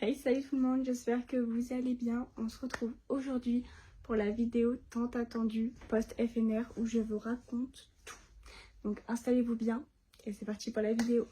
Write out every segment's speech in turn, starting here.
Hey, salut tout le monde, j'espère que vous allez bien. On se retrouve aujourd'hui pour la vidéo tant attendue post-FNR où je vous raconte tout. Donc installez-vous bien et c'est parti pour la vidéo.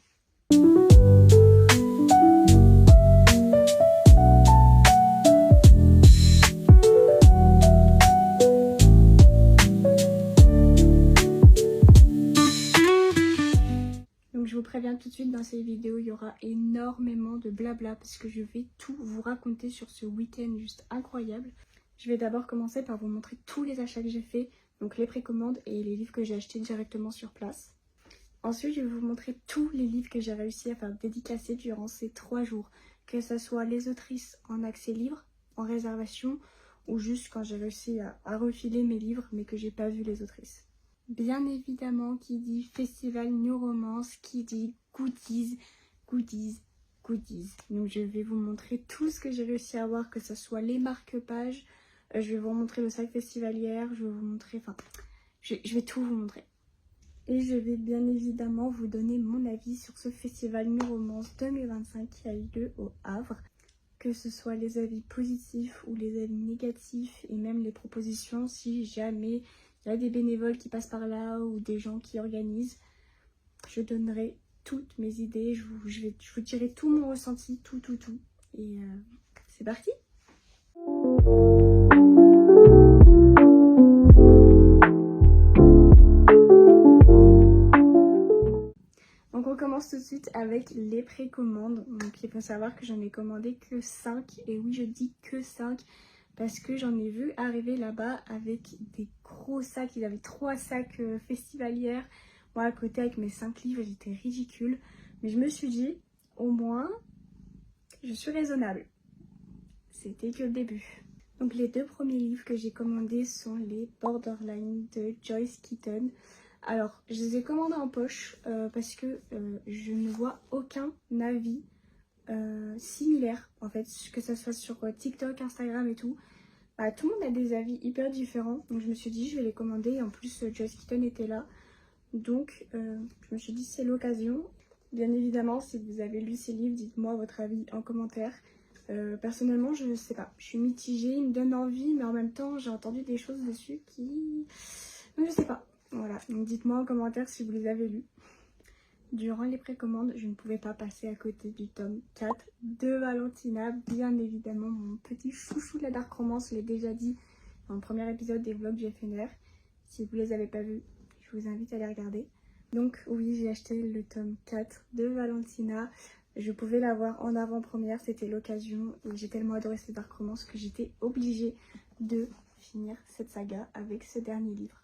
Donc je vous préviens tout de suite, dans ces vidéos il y aura énormément de blabla parce que je vais tout vous raconter sur ce week-end juste incroyable. Je vais d'abord commencer par vous montrer tous les achats que j'ai fait, donc les précommandes et les livres que j'ai achetés directement sur place. Ensuite, je vais vous montrer tous les livres que j'ai réussi à faire dédicacer durant ces 3 jours, que ce soit les autrices en accès libre, en réservation, ou juste quand j'ai réussi à refiler mes livres mais que j'ai pas vu les autrices. Bien évidemment, qui dit Festival New Romance, qui dit goodies. Donc je vais vous montrer tout ce que j'ai réussi à avoir, que ce soit les marque-pages, je vais vous montrer le sac festivalière, je vais vous montrer, enfin, je vais tout vous montrer. Et je vais bien évidemment vous donner mon avis sur ce Festival New Romance 2025 qui a eu lieu au Havre. Que ce soit les avis positifs ou les avis négatifs et même les propositions si jamais il y a des bénévoles qui passent par là ou des gens qui organisent. Je donnerai toutes mes idées, je vous dirai tout mon ressenti, tout. Et c'est parti! Donc on commence tout de suite avec les précommandes. Donc il faut savoir que j'en ai commandé que 5. Et oui, je dis que 5 parce que j'en ai vu arriver là-bas avec des gros sacs. Ils avaient 3 sacs festivalières. Moi à côté avec mes 5 livres, j'étais ridicule. Mais je me suis dit, au moins, je suis raisonnable. C'était que le début. Donc les 2 premiers livres que j'ai commandés sont les Borderline de Joyce Keaton. Alors, je les ai commandés en poche parce que je ne vois aucun avis similaire, en fait, que ça soit sur TikTok, Instagram et tout. Bah, tout le monde a des avis hyper différents, donc je me suis dit je vais les commander. Et en plus, Joyce Keaton était là, donc je me suis dit c'est l'occasion. Bien évidemment, si vous avez lu ces livres, dites-moi votre avis en commentaire. Personnellement, je sais pas, je suis mitigée, il me donne envie, mais en même temps, j'ai entendu des choses dessus qui... Donc, je sais pas. Voilà, donc dites-moi en commentaire si vous les avez lus. Durant les précommandes, je ne pouvais pas passer à côté du tome 4 de Valentina. Bien évidemment, mon petit chouchou de la Dark Romance, je l'ai déjà dit dans le premier épisode des vlogs du FNR. Si vous les avez pas vus, je vous invite à les regarder. Donc oui, j'ai acheté le tome 4 de Valentina. Je pouvais l'avoir en avant-première, c'était l'occasion. Et j'ai tellement adoré cette Dark Romance que j'étais obligée de finir cette saga avec ce dernier livre.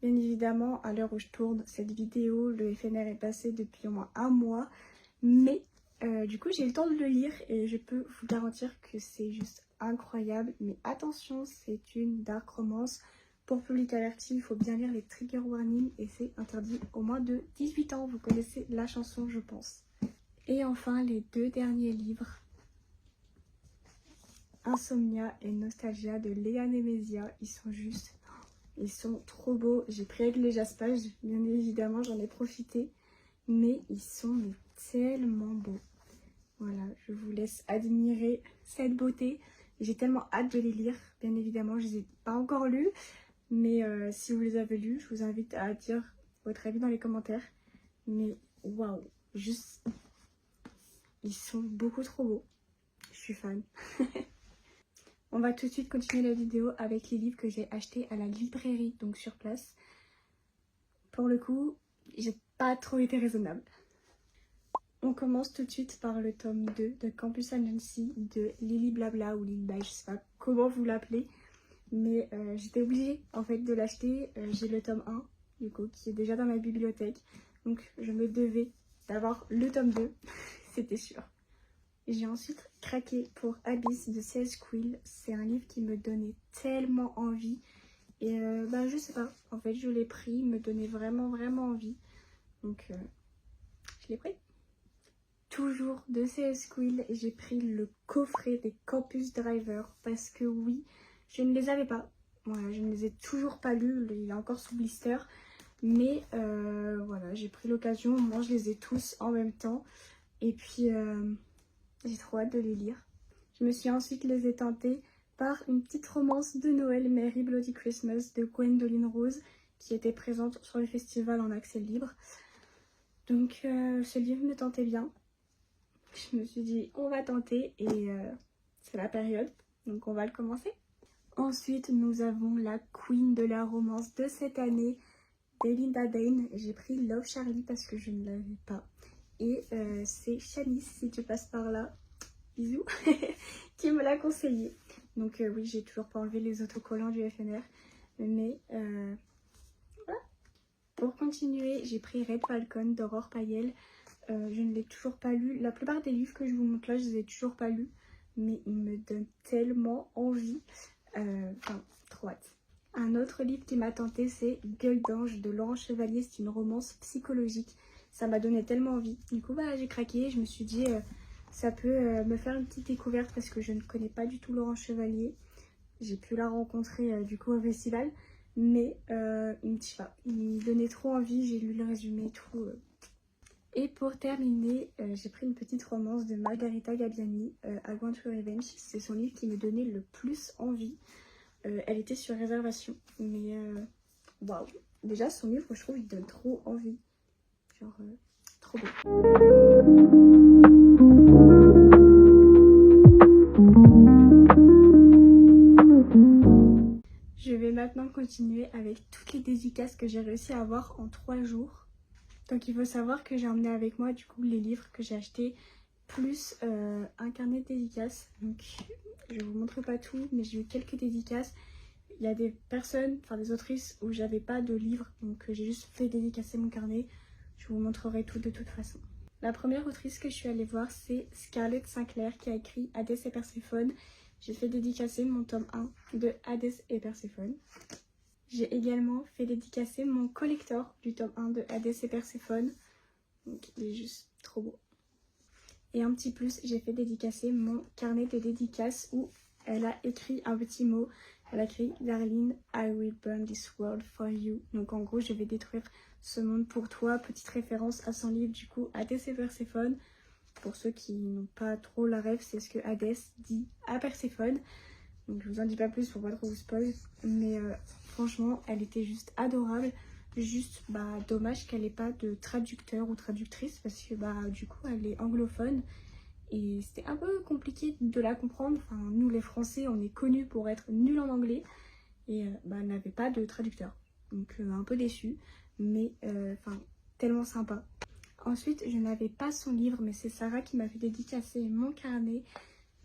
Bien évidemment, à l'heure où je tourne cette vidéo, le FNR est passé depuis au moins 1 mois. Mais du coup, j'ai eu le temps de le lire et je peux vous garantir que c'est juste incroyable. Mais attention, c'est une dark romance. Pour public averti, il faut bien lire les trigger warnings et c'est interdit au moins de 18 ans. Vous connaissez la chanson, je pense. Et enfin, les 2 derniers livres. Insomnia et Nostalgia de Léa Nemesia. Ils sont trop beaux. J'ai pris avec les jaspages, bien évidemment, j'en ai profité. Mais ils sont tellement beaux. Voilà, je vous laisse admirer cette beauté. J'ai tellement hâte de les lire. Bien évidemment, je ne les ai pas encore lus. Mais si vous les avez lus, je vous invite à dire votre avis dans les commentaires. Mais waouh, juste, ils sont beaucoup trop beaux. Je suis fan. On va tout de suite continuer la vidéo avec les livres que j'ai achetés à la librairie, donc sur place. Pour le coup, j'ai pas trop été raisonnable. On commence tout de suite par le tome 2 de Campus Anansi de Lily Blabla ou Lily Bye, je sais pas comment vous l'appelez. Mais j'étais obligée en fait de l'acheter. J'ai le tome 1 du coup qui est déjà dans ma bibliothèque. Donc je me devais d'avoir le tome 2, c'était sûr. J'ai ensuite craqué pour Abyss de C.S. Quill. C'est un livre qui me donnait tellement envie. Et je sais pas, en fait je l'ai pris, il me donnait vraiment envie. Donc je l'ai pris. Toujours de C.S. Quill, j'ai pris le coffret des Campus Driver parce que oui, je ne les avais pas. Voilà, je ne les ai toujours pas lus, il est encore sous blister. Mais voilà, j'ai pris l'occasion, moi je les ai tous en même temps. Et puis J'ai trop hâte de les lire. Je me suis ensuite les tentées par une petite romance de Noël, Merry Bloody Christmas de Gwendoline Rose, qui était présente sur le festival en accès libre. Donc ce livre me tentait bien. Je me suis dit on va tenter et c'est la période, donc on va le commencer. Ensuite nous avons la queen de la romance de cette année, Belinda Dane. J'ai pris Love Charlie parce que je ne l'avais pas. Et c'est Shanice, si tu passes par là, bisous, qui me l'a conseillé. Donc oui, j'ai toujours pas enlevé les autocollants du FNR. Mais voilà. Pour continuer, j'ai pris Red Falcon d'Aurore Payel. Je ne l'ai toujours pas lu. La plupart des livres que je vous montre là, je les ai toujours pas lus. Mais ils me donnent tellement envie. Enfin, trop hâte. Un autre livre qui m'a tenté, c'est Gueule d'ange de Laurent Chevalier. C'est une romance psychologique. Ça m'a donné tellement envie. Du coup, bah, j'ai craqué. Je me suis dit, ça peut me faire une petite découverte parce que je ne connais pas du tout Laurent Chevalier. J'ai pu la rencontrer du coup au festival. Mais il me donnait trop envie. J'ai lu le résumé et tout. Et pour terminer, j'ai pris une petite romance de Margarita Gabbiani, I Want to Revenge. C'est son livre qui me donnait le plus envie. Elle était sur réservation, mais waouh! Déjà, son livre, je trouve, il donne trop envie. Genre, trop beau. Je vais maintenant continuer avec toutes les dédicaces que j'ai réussi à avoir en 3 jours. Donc il faut savoir que j'ai emmené avec moi du coup les livres que j'ai achetés plus un carnet de dédicaces. Donc je vous montre pas tout, mais j'ai eu quelques dédicaces. Il y a des personnes, enfin des autrices où j'avais pas de livres, donc j'ai juste fait dédicacer mon carnet. Je vous montrerai tout de toute façon. La première autrice que je suis allée voir, c'est Scarlett Sinclair qui a écrit Hadès et Perséphone. J'ai fait dédicacer mon tome 1 de Hadès et Perséphone. J'ai également fait dédicacer mon collector du tome 1 de Hadès et Perséphone. Donc il est juste trop beau. Et un petit plus, j'ai fait dédicacer mon carnet de dédicaces où elle a écrit un petit mot. Elle a écrit Darling, I will burn this world for you. Donc en gros, je vais détruire ce monde pour toi. Petite référence à son livre du coup, Hadès et Perséphone. Pour ceux qui n'ont pas trop la rêve, c'est ce que Hadès dit à Perséphone. Donc je vous en dis pas plus pour pas trop vous spoil. Mais franchement, elle était juste adorable. Juste dommage qu'elle n'ait pas de traducteur ou traductrice parce que du coup elle est anglophone. Et c'était un peu compliqué de la comprendre. Enfin, nous les Français, on est connus pour être nuls en anglais. Et elle n'avait pas de traducteur. Donc un peu déçue. Mais tellement sympa. Ensuite, je n'avais pas son livre, mais c'est Sarah qui m'a fait dédicacer mon carnet.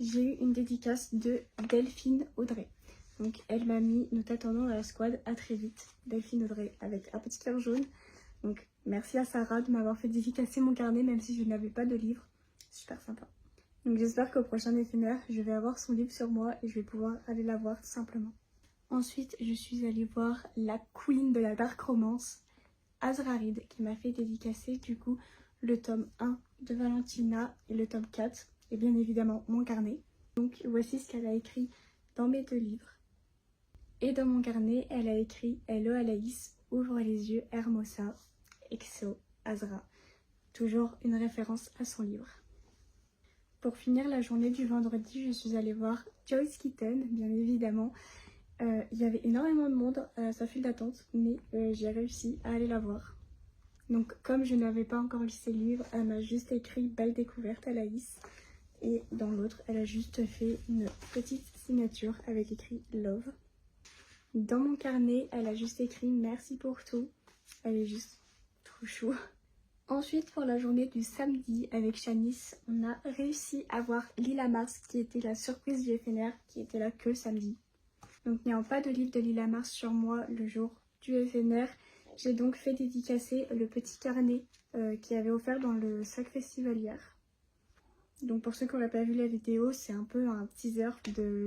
J'ai eu une dédicace de Delphine Audrey. Donc elle m'a mis « Nous t'attendons à la squad, à très vite ». Delphine Audrey avec un petit cœur jaune. Donc merci à Sarah de m'avoir fait dédicacer mon carnet même si je n'avais pas de livre. Super sympa. Donc j'espère qu'au prochain éphémère, je vais avoir son livre sur moi et je vais pouvoir aller la voir tout simplement. Ensuite, je suis allée voir la queen de la dark romance, Azra Reed, qui m'a fait dédicacer du coup le tome 1 de Valentina et le tome 4 et bien évidemment mon carnet. Donc voici ce qu'elle a écrit dans mes 2 livres. Et dans mon carnet, elle a écrit Hello Alaïs, ouvre les yeux Hermosa, Exo, Azra. Toujours une référence à son livre. Pour finir la journée du vendredi, je suis allée voir Joyce Kitten, bien évidemment. Il y avait énormément de monde à sa file d'attente, mais j'ai réussi à aller la voir. Donc comme je n'avais pas encore lu ses livres, elle m'a juste écrit Belle découverte Alaïs. Et dans l'autre, elle a juste fait une petite signature avec écrit Love. Dans mon carnet, elle a juste écrit merci pour tout. Elle est juste trop chou. Ensuite, pour la journée du samedi avec Shanice, on a réussi à voir Lila Mars qui était la surprise du FNR qui était là que samedi. Donc n'ayant pas de livre de Lila Mars sur moi le jour du FNR, j'ai donc fait dédicacer le petit carnet qui avait offert dans le sac festivalière. Donc pour ceux qui n'auraient pas vu la vidéo, c'est un peu un teaser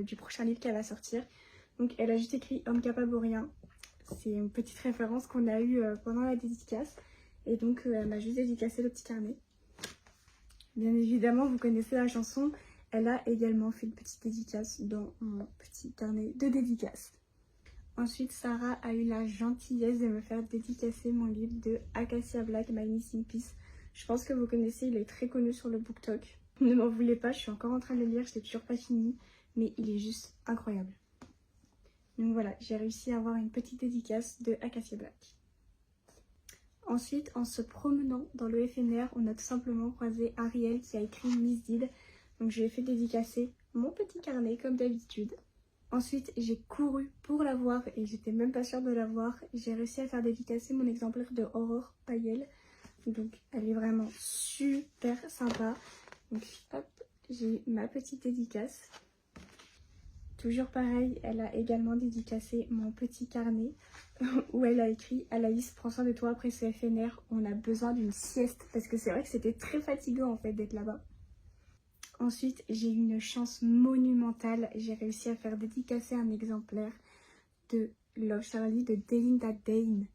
du prochain livre qu'elle va sortir. Donc elle a juste écrit Homme capable ou rien. C'est une petite référence qu'on a eue pendant la dédicace. Et donc elle m'a juste dédicacé le petit carnet. Bien évidemment, vous connaissez la chanson. Elle a également fait une petite dédicace dans mon petit carnet de dédicace. Ensuite, Sarah a eu la gentillesse de me faire dédicacer mon livre de Acacia Black, My Missing Piece. Je pense que vous connaissez, il est très connu sur le BookTok. Ne m'en voulez pas, je suis encore en train de le lire, je l'ai toujours pas fini, mais il est juste incroyable. Donc voilà, j'ai réussi à avoir une petite dédicace de Acacia Black. Ensuite, en se promenant dans le FNR, on a tout simplement croisé Ariel qui a écrit Miss Did. Donc je lui ai fait dédicacer mon petit carnet comme d'habitude. Ensuite, j'ai couru pour la voir et j'étais même pas sûre de la voir. J'ai réussi à faire dédicacer mon exemplaire de Aurore Payel. Donc elle est vraiment super sympa. Donc hop, j'ai ma petite dédicace. Toujours pareil, elle a également dédicacé mon petit carnet où elle a écrit Alaïs, prends soin de toi après ce FNR, on a besoin d'une sieste. Parce que c'est vrai que c'était très fatigant en fait d'être là-bas. Ensuite, j'ai eu une chance monumentale. J'ai réussi à faire dédicacer un exemplaire de Love Charlie de Delinda Dane.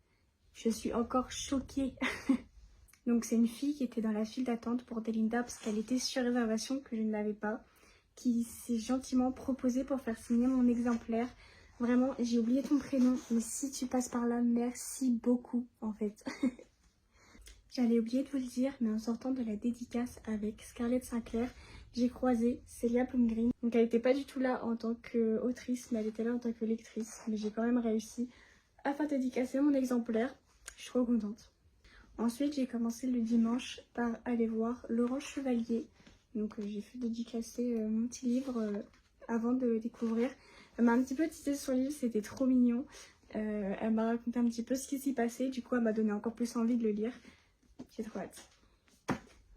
Je suis encore choquée. Donc c'est une fille qui était dans la file d'attente pour Delinda parce qu'elle était sur réservation que je ne l'avais pas, qui s'est gentiment proposée pour faire signer mon exemplaire. Vraiment, j'ai oublié ton prénom, mais si tu passes par là, merci beaucoup en fait. J'allais oublier de vous le dire, mais en sortant de la dédicace avec Scarlett Sinclair, j'ai croisé Celia Plumgreen. Donc elle n'était pas du tout là en tant qu'autrice, mais elle était là en tant que lectrice. Mais j'ai quand même réussi à faire dédicacer mon exemplaire. Je suis trop contente. Ensuite, j'ai commencé le dimanche par aller voir Laurence Chevalier. Donc j'ai fait dédicacer mon petit livre avant de le découvrir. Elle m'a un petit peu teasé son livre, c'était trop mignon. Elle m'a raconté un petit peu ce qui s'y passait. Du coup, elle m'a donné encore plus envie de le lire. J'ai trop hâte.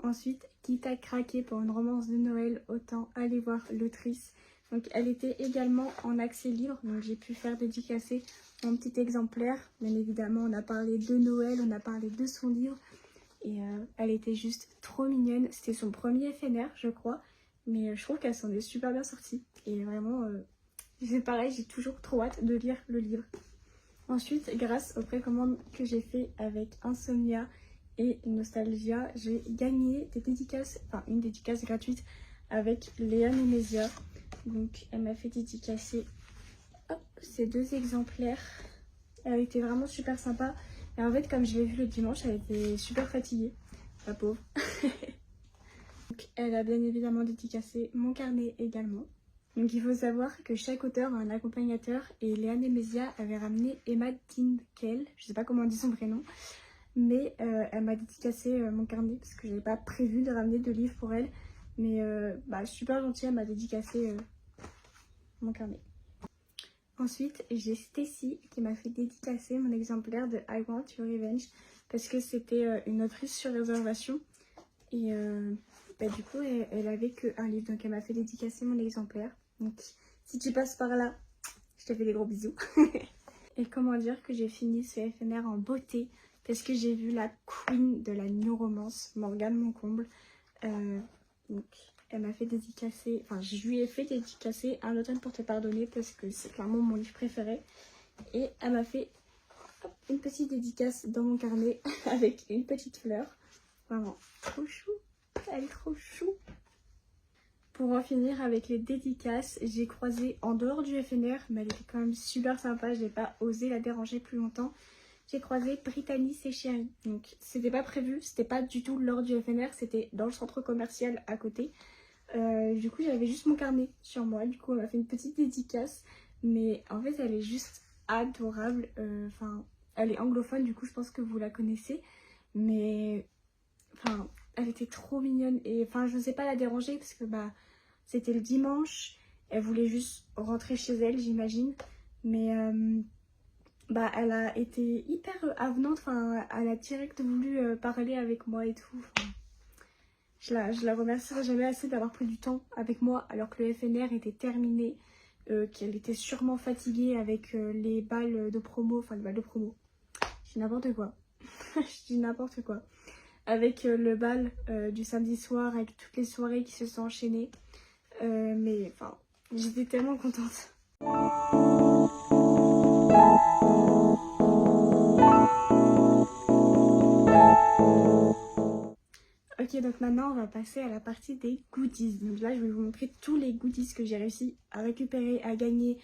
Ensuite, quitte à craquer pour une romance de Noël, autant aller voir l'autrice. Donc elle était également en accès libre, donc j'ai pu faire dédicacer mon petit exemplaire. Bien évidemment, on a parlé de Noël, on a parlé de son livre. Et elle était juste trop mignonne. C'était son premier FNR, je crois. Mais je trouve qu'elle s'en est super bien sortie. Et vraiment, c'est pareil, j'ai toujours trop hâte de lire le livre. Ensuite, grâce aux précommandes que j'ai fait avec Insomnia et Nostalgia, j'ai gagné des dédicaces, enfin une dédicace gratuite avec Léa Nemesia. Donc elle m'a fait dédicacer ces deux exemplaires. Elle était vraiment super sympa. Et en fait, comme je l'ai vu le dimanche, elle était super fatiguée, la pauvre. Donc, elle a bien évidemment dédicacé mon carnet également. Donc il faut savoir que chaque auteur a un accompagnateur et Léa Nemesia avait ramené Emma Dinkel, je sais pas comment on dit son prénom, mais elle m'a dédicacé mon carnet parce que j'avais pas prévu de ramener de livres pour elle. Mais super gentille, elle m'a dédicacé mon carnet. Ensuite, j'ai Stacy qui m'a fait dédicacer mon exemplaire de I Want Your Revenge parce que c'était une autrice sur réservation et du coup elle avait qu'un livre, donc elle m'a fait dédicacer mon exemplaire. Donc si tu passes par là, je te fais des gros bisous. Et comment dire que j'ai fini ce FNR en beauté parce que j'ai vu la queen de la new romance, Morgane Moncomble. Donc elle m'a fait dédicacer, enfin je lui ai fait dédicacer Un automne pour te pardonner parce que c'est clairement mon livre préféré. Et elle m'a fait une petite dédicace dans mon carnet avec une petite fleur. Vraiment trop chou, elle est trop chou. Pour en finir avec les dédicaces, j'ai croisé en dehors du FNR, mais elle était quand même super sympa, j'ai pas osé la déranger plus longtemps. J'ai croisé Brittany Séchéry. Donc c'était pas prévu, c'était pas du tout lors du FNR, c'était dans le centre commercial à côté. Du coup j'avais juste mon carnet sur moi, du coup on m'a fait une petite dédicace. Mais en fait elle est juste adorable, enfin elle est anglophone, du coup je pense que vous la connaissez. Mais enfin elle était trop mignonne et enfin je ne sais pas la déranger parce que c'était le dimanche, elle voulait juste rentrer chez elle j'imagine. Mais elle a été hyper avenante, enfin elle a direct voulu parler avec moi et tout. Enfin, je la remercierai jamais assez d'avoir pris du temps avec moi alors que le FNR était terminé, qu'elle était sûrement fatiguée avec les balles de promo, enfin les balles de promo. Je dis n'importe quoi. Je dis n'importe quoi. Avec le bal du samedi soir, avec toutes les soirées qui se sont enchaînées. Mais enfin, j'étais tellement contente. Ok, donc maintenant on va passer à la partie des goodies. Donc là, je vais vous montrer tous les goodies que j'ai réussi à récupérer, à gagner.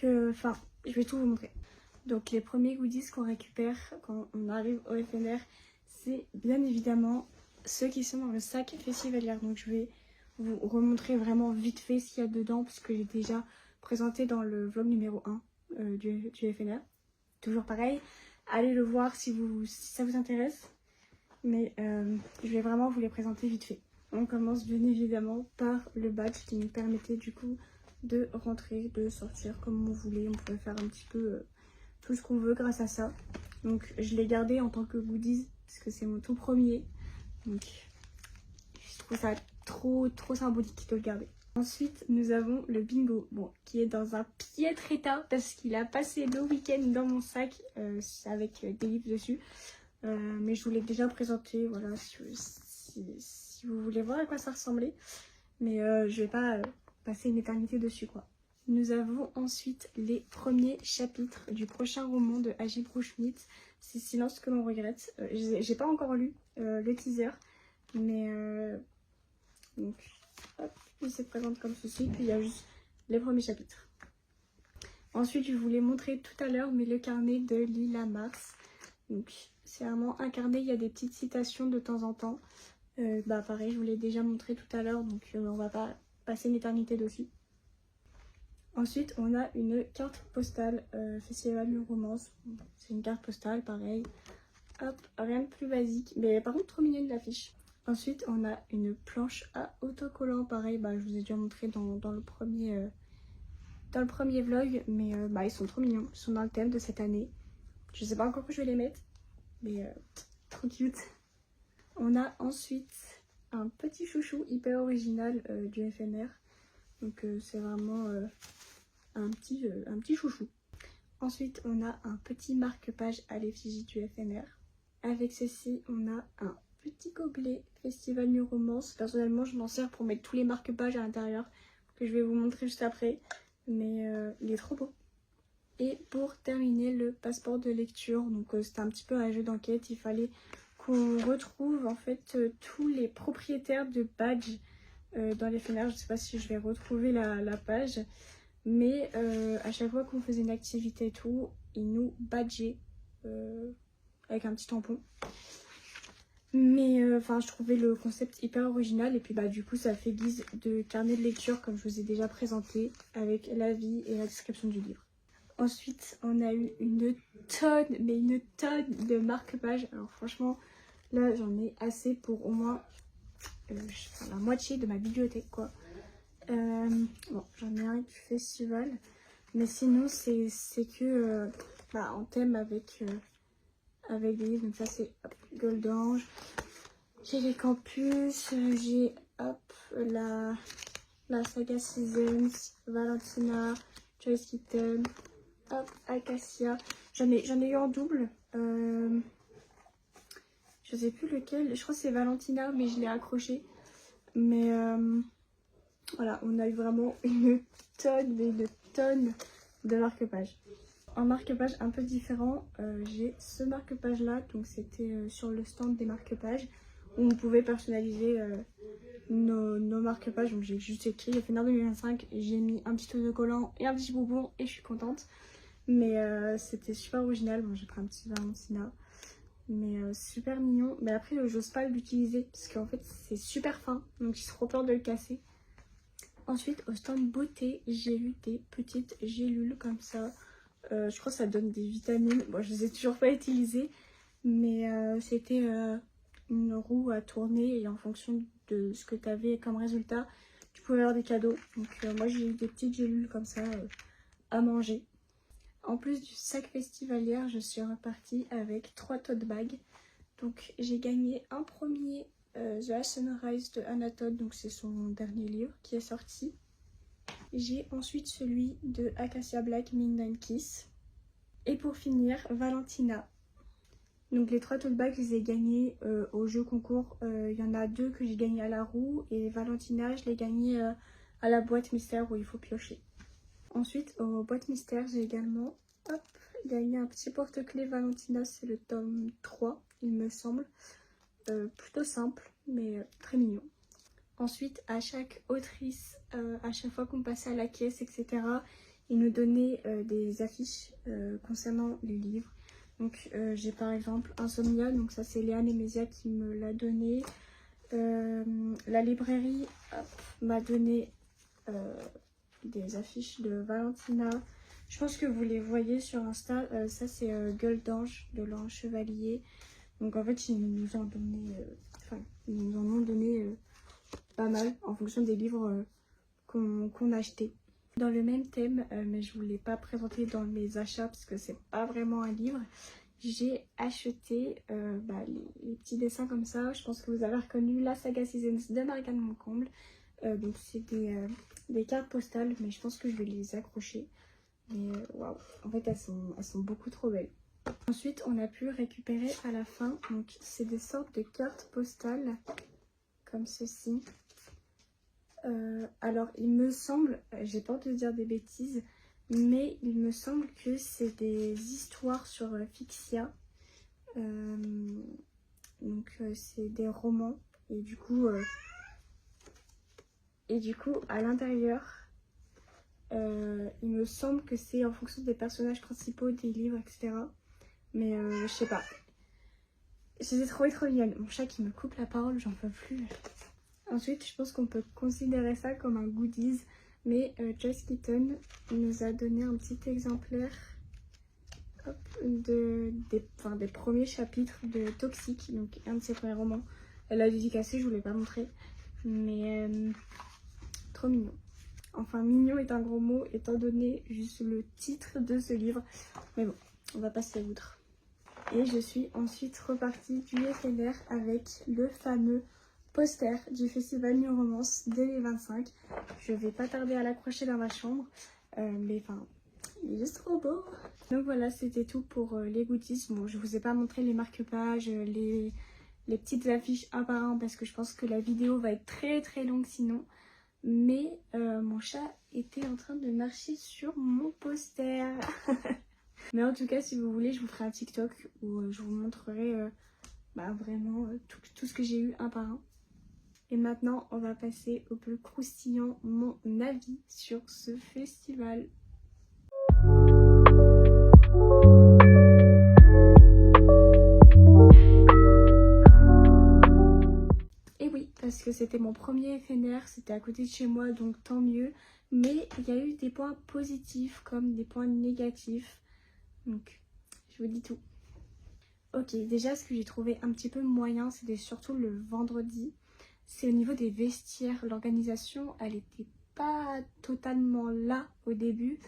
Enfin, je vais tout vous montrer. Donc les premiers goodies qu'on récupère quand on arrive au FNR, c'est bien évidemment ceux qui sont dans le sac festivalière. Donc je vais vous remontrer vraiment vite fait ce qu'il y a dedans, parce que j'ai déjà présenté dans le vlog numéro 1 du FNR. Toujours pareil, allez le voir si ça vous intéresse. Mais je vais vraiment vous les présenter vite fait. On commence bien évidemment par le badge qui nous permettait du coup de rentrer, de sortir comme on voulait. On pouvait faire un petit peu tout ce qu'on veut grâce à ça. Donc je l'ai gardé en tant que goodies parce que c'est mon tout premier. Donc je trouve ça trop symbolique de le garder. Ensuite nous avons le bingo, bon, qui est dans un piètre état parce qu'il a passé le week-end dans mon sac avec des livres dessus. Mais je vous l'ai déjà présenté, voilà, si vous voulez voir à quoi ça ressemblait. Mais je vais pas passer une éternité dessus, quoi. Nous avons ensuite les premiers chapitres du prochain roman de Agi Brou-Schmidt, C'est Silence que l'on regrette. J'ai pas encore lu le teaser, mais donc, hop, il se présente comme ceci, puis il y a juste les premiers chapitres. Ensuite, je vous l'ai montré tout à l'heure, mais le carnet de Lila Mars. Donc, c'est vraiment un carnet, il y a des petites citations de temps en temps. Pareil, je vous l'ai déjà montré tout à l'heure, donc on va pas passer une éternité dessus. Ensuite, on a une carte postale Festival de Romance. C'est une carte postale, pareil. Hop, rien de plus basique, mais par contre trop mignonne l'affiche. Ensuite, on a une planche à autocollant, pareil, je vous ai déjà montré dans le premier vlog, mais ils sont trop mignons, ils sont dans le thème de cette année. Je sais pas encore où je vais les mettre, mais trop cute. On a ensuite un petit chouchou hyper original du FNR. Donc c'est vraiment un petit chouchou. Ensuite, on a un petit marque-page à l'effigie du FNR. Avec ceci, on a un petit gobelet Festival New Romance. Personnellement, je m'en sers pour mettre tous les marque-pages à l'intérieur, que je vais vous montrer juste après. Mais il est trop beau. Et pour terminer, le passeport de lecture. Donc c'était un petit peu un jeu d'enquête. Il fallait qu'on retrouve en fait tous les propriétaires de badges dans les FNR. Je ne sais pas si je vais retrouver la page. Mais à chaque fois qu'on faisait une activité et tout, ils nous badgeaient avec un petit tampon. Mais je trouvais le concept hyper original. Et puis du coup ça fait guise de carnet de lecture comme je vous ai déjà présenté, avec l'avis et la description du livre. Ensuite, on a eu une tonne de marque-pages. Alors franchement, là j'en ai assez pour au moins la moitié de ma bibliothèque, quoi. Bon, j'en ai un du festival. Mais sinon, c'est que en thème avec des livres. Donc ça, c'est Goldange. J'ai les campus. J'ai la saga Seasons, Valentina, Joyce Kitten. Acacia. J'en ai eu en double. Je sais plus lequel. Je crois que c'est Valentina, mais je l'ai accroché. Mais voilà, on a eu vraiment une tonne de marque-pages. Un marque-page un peu différent, j'ai ce marque-page là. Donc c'était sur le stand des marque-pages où on pouvait personnaliser nos marque-pages. Donc j'ai juste écrit le FNR 2025. J'ai mis un petit autocollant et un petit bonbon et je suis contente. Mais c'était super original. Bon, j'ai pris un petit Valentina, mais super mignon. Mais après j'ose pas l'utiliser parce qu'en fait c'est super fin, donc j'ai trop peur de le casser. Ensuite au stand beauté, j'ai eu des petites gélules comme ça. Je crois que ça donne des vitamines. Bon, je les ai toujours pas utilisées, mais c'était une roue à tourner et en fonction de ce que tu avais comme résultat, tu pouvais avoir des cadeaux. Donc moi j'ai eu des petites gélules comme ça à manger. En plus du sac festivalière, je suis repartie avec 3 tote bags. Donc j'ai gagné un premier The Sunrise de Anna Todd, donc c'est son dernier livre qui est sorti. J'ai ensuite celui de Acacia Black Midnight Kiss. Et pour finir, Valentina. Donc les 3 tote bags, je les ai gagnés au jeu concours. Il y en a 2 que j'ai gagné à la roue et Valentina, je l'ai gagné à la boîte mystère où il faut piocher. Ensuite, aux boîtes mystères, j'ai également gagné un petit porte-clés Valentina, c'est le tome 3, il me semble. Plutôt simple, mais très mignon. Ensuite, à chaque autrice, à chaque fois qu'on passait à la caisse, etc., ils nous donnaient des affiches concernant les livres. Donc j'ai par exemple Insomnia, donc ça c'est Léa Nemesia qui me l'a donné. La librairie m'a donné des affiches de Valentina. Je pense que vous les voyez sur Insta. Ça c'est Gueule d'ange de Laurent Chevalier. Donc en fait ils nous en donné, ils nous en ont donné pas mal en fonction des livres qu'on a achetés. Dans le même thème, mais je ne vous l'ai pas présenté dans mes achats parce que c'est pas vraiment un livre. J'ai acheté les petits dessins comme ça. Je pense que vous avez reconnu la saga Seasons de Marianne Moncomble. Donc c'est des cartes postales, mais je pense que je vais les accrocher. Mais waouh, en fait elles sont beaucoup trop belles. Ensuite on a pu récupérer à la fin, donc c'est des sortes de cartes postales comme ceci. Alors il me semble, j'ai peur de dire des bêtises, mais il me semble que c'est des histoires sur Fixia. Donc c'est des romans et du coup à l'intérieur il me semble que c'est en fonction des personnages principaux des livres, etc. Mais je sais pas. Je les ai trouvées trop mignonnes. Mon chat qui me coupe la parole, j'en peux plus. Ensuite, je pense qu'on peut considérer ça comme un goodies, mais Joyce Keaton nous a donné un petit exemplaire des premiers chapitres de Toxique, donc un de ses premiers romans. Elle a dédicacé, je vous l'ai pas montré, mais trop mignon. Enfin, mignon est un gros mot étant donné juste le titre de ce livre, mais bon, on va passer outre. Et je suis ensuite repartie du FNR avec le fameux poster du Festival New Romance 2025. Je vais pas tarder à l'accrocher dans ma chambre, mais enfin, il est juste trop beau. Donc voilà, c'était tout pour les goodies. Bon, je vous ai pas montré les marque-pages, les petites affiches un par un parce que je pense que la vidéo va être très longue sinon. Mais mon chat était en train de marcher sur mon poster. Mais en tout cas, si vous voulez, je vous ferai un TikTok où je vous montrerai vraiment tout ce que j'ai eu un par un. Et maintenant, on va passer au plus croustillant, mon avis sur ce festival. Et oui, parce que c'était mon premier FNR, c'était à côté de chez moi, donc tant mieux. Mais il y a eu des points positifs comme des points négatifs. Donc, je vous dis tout. Ok, déjà ce que j'ai trouvé un petit peu moyen, c'était surtout le vendredi. C'est au niveau des vestiaires. L'organisation, elle était pas totalement là au début.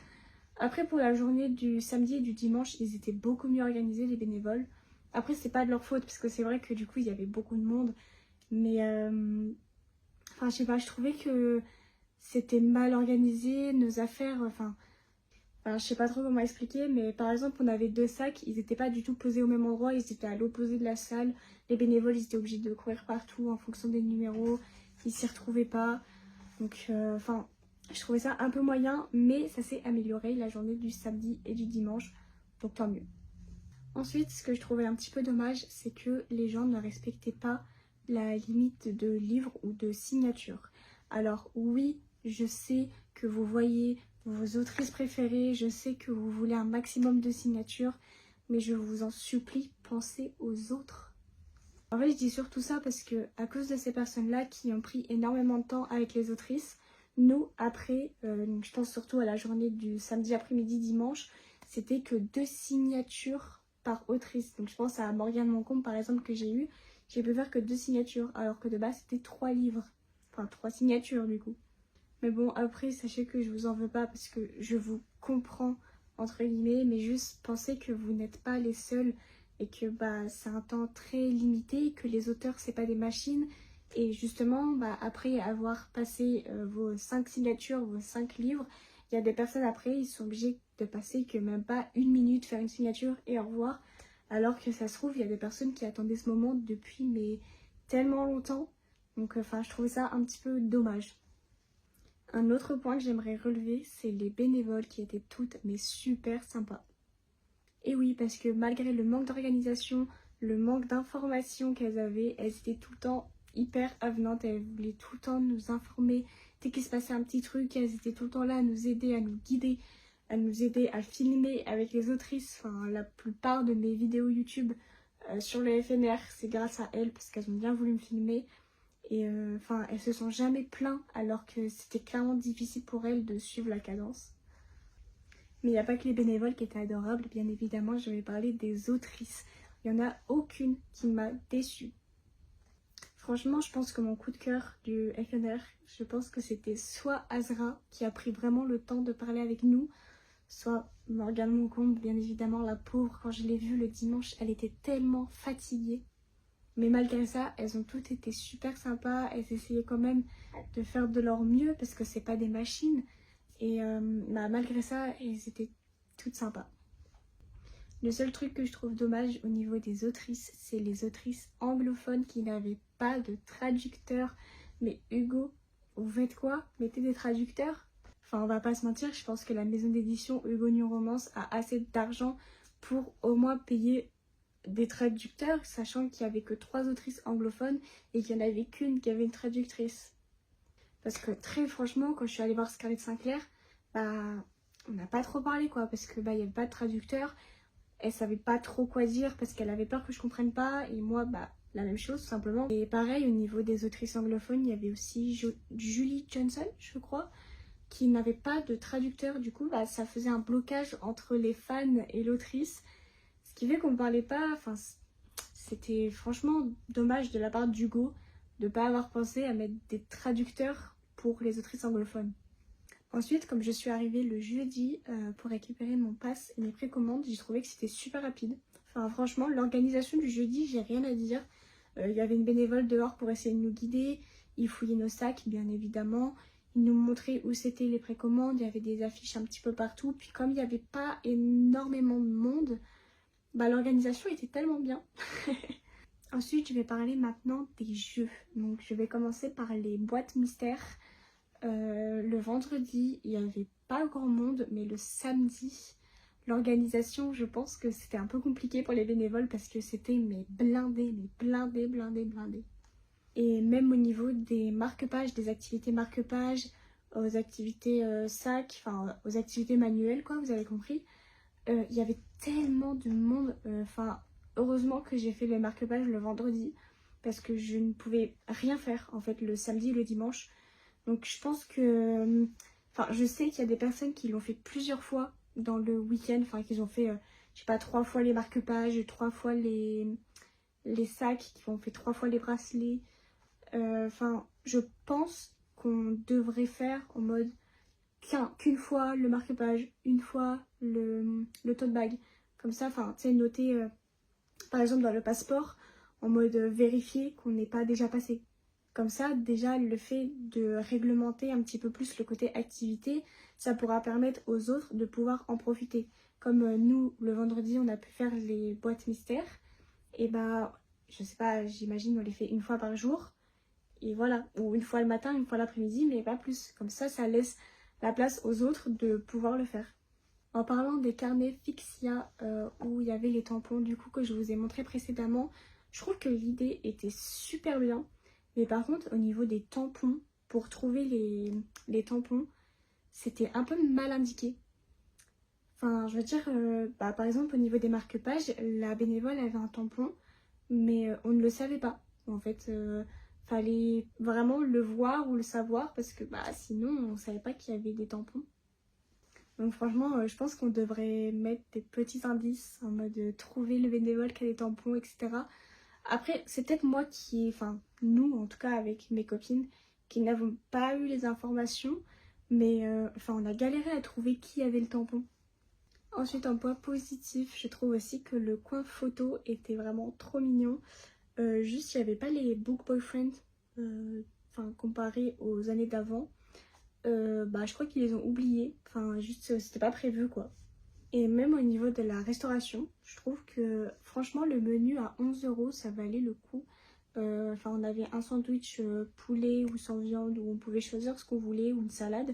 Après, pour la journée du samedi et du dimanche, ils étaient beaucoup mieux organisés, les bénévoles. Après, c'est pas de leur faute, parce que c'est vrai que du coup, il y avait beaucoup de monde. Mais, enfin, je sais pas, je trouvais que c'était mal organisé, nos affaires, je sais pas trop comment expliquer, mais par exemple, on avait 2 sacs, ils étaient pas du tout posés au même endroit, ils étaient à l'opposé de la salle. Les bénévoles, ils étaient obligés de courir partout en fonction des numéros, ils s'y retrouvaient pas. Donc, je trouvais ça un peu moyen, mais ça s'est amélioré la journée du samedi et du dimanche, donc tant mieux. Ensuite, ce que je trouvais un petit peu dommage, c'est que les gens ne respectaient pas la limite de livres ou de signatures. Alors oui, je sais que vous voyez vos autrices préférées, je sais que vous voulez un maximum de signatures, mais je vous en supplie, pensez aux autres. En fait, je dis surtout ça parce que à cause de ces personnes-là qui ont pris énormément de temps avec les autrices, nous, après, je pense surtout à la journée du samedi après-midi, dimanche, c'était que 2 signatures par autrice. Donc je pense à Morgane Moncomble par exemple que j'ai pu faire que 2 signatures, alors que de base c'était 3 livres. Enfin 3 signatures du coup. Mais bon, après, sachez que je vous en veux pas parce que je vous comprends, entre guillemets, mais juste pensez que vous n'êtes pas les seuls et que c'est un temps très limité, que les auteurs, c'est pas des machines. Et justement, après avoir passé vos 5 signatures, vos 5 livres, il y a des personnes après, ils sont obligés de passer que même pas 1 minute, faire une signature et au revoir. Alors que ça se trouve, il y a des personnes qui attendaient ce moment depuis mais tellement longtemps. Donc je trouvais ça un petit peu dommage. Un autre point que j'aimerais relever, c'est les bénévoles qui étaient toutes mais super sympas. Et oui, parce que malgré le manque d'organisation, le manque d'informations qu'elles avaient, elles étaient tout le temps hyper avenantes, elles voulaient tout le temps nous informer. Dès qu'il se passait un petit truc, elles étaient tout le temps là à nous aider, à nous guider, à nous aider à filmer avec les autrices. Enfin, la plupart de mes vidéos YouTube sur le FNR, c'est grâce à elles parce qu'elles ont bien voulu me filmer. Et enfin, elles se sont jamais plaintes alors que c'était clairement difficile pour elles de suivre la cadence. Mais il n'y a pas que les bénévoles qui étaient adorables, bien évidemment, je vais parler des autrices. Il n'y en a aucune qui m'a déçue. Franchement, je pense que mon coup de cœur du FNR, je pense que c'était soit Azra, qui a pris vraiment le temps de parler avec nous, soit Morgane Moncombe, bien évidemment, la pauvre, quand je l'ai vue le dimanche, elle était tellement fatiguée. Mais malgré ça, elles ont toutes été super sympas, elles essayaient quand même de faire de leur mieux, parce que c'est pas des machines. Et malgré ça, elles étaient toutes sympas. Le seul truc que je trouve dommage au niveau des autrices, c'est les autrices anglophones qui n'avaient pas de traducteur. Mais Hugo, vous faites quoi? Mettez des traducteurs? Enfin, on va pas se mentir, je pense que la maison d'édition Hugo New Romance a assez d'argent pour au moins payer des traducteurs, sachant qu'il n'y avait que 3 autrices anglophones et qu'il n'y en avait qu'une qui avait une traductrice. Parce que très franchement, quand je suis allée voir Scarlett Sinclair, bah, on n'a pas trop parlé quoi, parce que bah, il n'y avait pas de traducteur. Elle savait pas trop quoi dire parce qu'elle avait peur que je comprenne pas, et moi bah la même chose tout simplement. Et pareil au niveau des autrices anglophones, il y avait aussi Julie Johnson, je crois, qui n'avait pas de traducteur. Du coup bah ça faisait un blocage entre les fans et l'autrice, ce qui fait qu'on ne parlait pas. Enfin, c'était franchement dommage de la part d'Hugo de ne pas avoir pensé à mettre des traducteurs pour les autrices anglophones. Ensuite, comme je suis arrivée le jeudi pour récupérer mon pass et mes précommandes, j'ai trouvé que c'était super rapide. Enfin franchement, l'organisation du jeudi, j'ai rien à dire. Il y avait une bénévole dehors pour essayer de nous guider. Ils fouillaient nos sacs, bien évidemment. Ils nous montraient où c'était les précommandes. Il y avait des affiches un petit peu partout. Puis comme il n'y avait pas énormément de monde, bah, l'organisation était tellement bien. Ensuite, je vais parler maintenant des jeux. Donc je vais commencer par les boîtes mystères. Le vendredi, il n'y avait pas grand monde, mais le samedi, l'organisation, je pense que c'était un peu compliqué pour les bénévoles parce que c'était blindé. Et même au niveau des marque-pages, des activités marque-pages, aux activités sac, enfin aux activités manuelles, quoi, vous avez compris. Il y avait tellement de monde. Enfin, heureusement que j'ai fait les marque-pages le vendredi parce que je ne pouvais rien faire en fait le samedi et le dimanche. Donc je pense que... Enfin, je sais qu'il y a des personnes qui l'ont fait plusieurs fois dans le week-end. Enfin, qu'ils ont fait, je sais pas, 3 fois les marque-pages, 3 fois les sacs, qui ont fait 3 fois les bracelets. Enfin, je pense qu'on devrait faire en mode qu'une fois le marque-page, une fois le tote bag. Comme ça, enfin, tu sais, noter, par exemple, dans le passeport, en mode vérifier qu'on n'est pas déjà passé. Comme ça, déjà, le fait de réglementer un petit peu plus le côté activité, ça pourra permettre aux autres de pouvoir en profiter. Comme nous, le vendredi, on a pu faire les boîtes mystères. Et bah, je sais pas, j'imagine on les fait une fois par jour. Et voilà, ou une fois le matin, une fois l'après-midi, mais pas plus. Comme ça laisse la place aux autres de pouvoir le faire. En parlant des carnets Fixia où il y avait les tampons du coup que je vous ai montré précédemment, je trouve que l'idée était super bien. Mais par contre au niveau des tampons, pour trouver les tampons, c'était un peu mal indiqué. Enfin je veux dire, par exemple au niveau des marque-pages, la bénévole avait un tampon, mais on ne le savait pas. En fait, fallait vraiment le voir ou le savoir parce que bah, sinon on ne savait pas qu'il y avait des tampons. Donc franchement, je pense qu'on devrait mettre des petits indices en mode trouver le bénévole qui a des tampons, etc. Après, c'est peut-être moi qui, enfin nous en tout cas avec mes copines, qui n'avons pas eu les informations, mais enfin on a galéré à trouver qui avait le tampon. Ensuite, en point positif, je trouve aussi que le coin photo était vraiment trop mignon. Juste, il n'y avait pas les book boyfriend, enfin comparé aux années d'avant. Bah, je crois qu'ils les ont oubliés. Enfin, juste, c'était pas prévu quoi. Et même au niveau de la restauration, je trouve que franchement, le menu à 11 €, ça valait le coup. Enfin, on avait un sandwich poulet ou sans viande où on pouvait choisir ce qu'on voulait, ou une salade,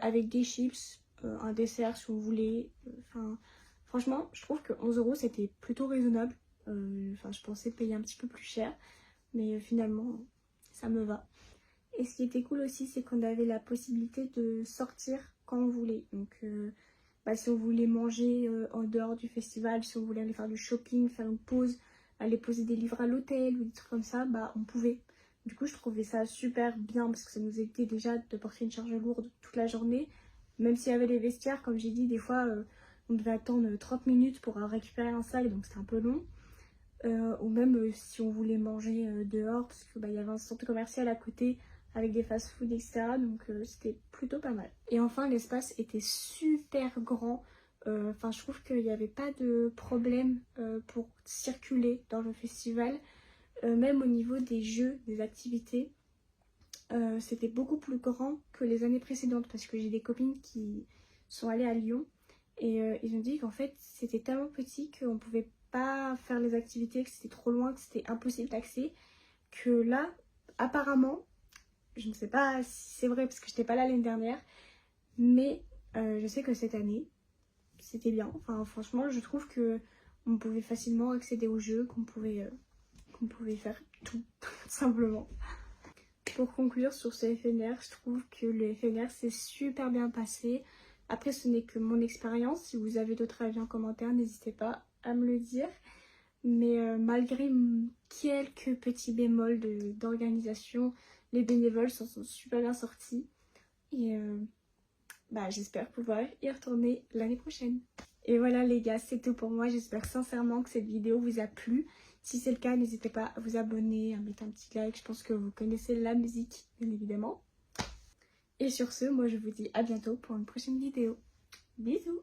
avec des chips, un dessert si on voulait. Enfin, franchement, je trouve que 11 € c'était plutôt raisonnable. Enfin, je pensais payer un petit peu plus cher, mais finalement, ça me va. Et ce qui était cool aussi, c'est qu'on avait la possibilité de sortir quand on voulait. Donc, bah, si on voulait manger en dehors du festival, si on voulait aller faire du shopping, faire une pause, aller poser des livres à l'hôtel ou des trucs comme ça, bah on pouvait. Du coup je trouvais ça super bien parce que ça nous évitait déjà de porter une charge lourde toute la journée. Même s'il y avait les vestiaires, comme j'ai dit, des fois on devait attendre 30 minutes pour récupérer un sac, donc c'était un peu long. Ou même si on voulait manger dehors, parce qu'il y avait un centre commercial à côté avec des fast-food, etc. Donc c'était plutôt pas mal. Et enfin, l'espace était super grand. Enfin, je trouve qu'il n'y avait pas de problème pour circuler dans le festival. Même au niveau des jeux, des activités, c'était beaucoup plus grand que les années précédentes. Parce que j'ai des copines qui sont allées à Lyon. Et ils ont dit qu'en fait, c'était tellement petit qu'on pouvait pas faire les activités, que c'était trop loin, que c'était impossible d'accès. Que là, apparemment, je ne sais pas si c'est vrai parce que je n'étais pas là l'année dernière, mais je sais que cette année, c'était bien. Enfin, franchement, je trouve que on pouvait facilement accéder aux jeux, qu'on pouvait faire tout, tout simplement. Pour conclure sur ce FNR, je trouve que le FNR s'est super bien passé. Après, ce n'est que mon expérience. Si vous avez d'autres avis en commentaire, n'hésitez pas à me le dire. Mais malgré quelques petits bémols d'organisation, les bénévoles s'en sont super bien sortis. Et j'espère pouvoir y retourner l'année prochaine. Et voilà les gars, c'est tout pour moi. J'espère sincèrement que cette vidéo vous a plu. Si c'est le cas, n'hésitez pas à vous abonner, à mettre un petit like. Je pense que vous connaissez la musique, bien évidemment. Et sur ce, moi je vous dis à bientôt pour une prochaine vidéo. Bisous!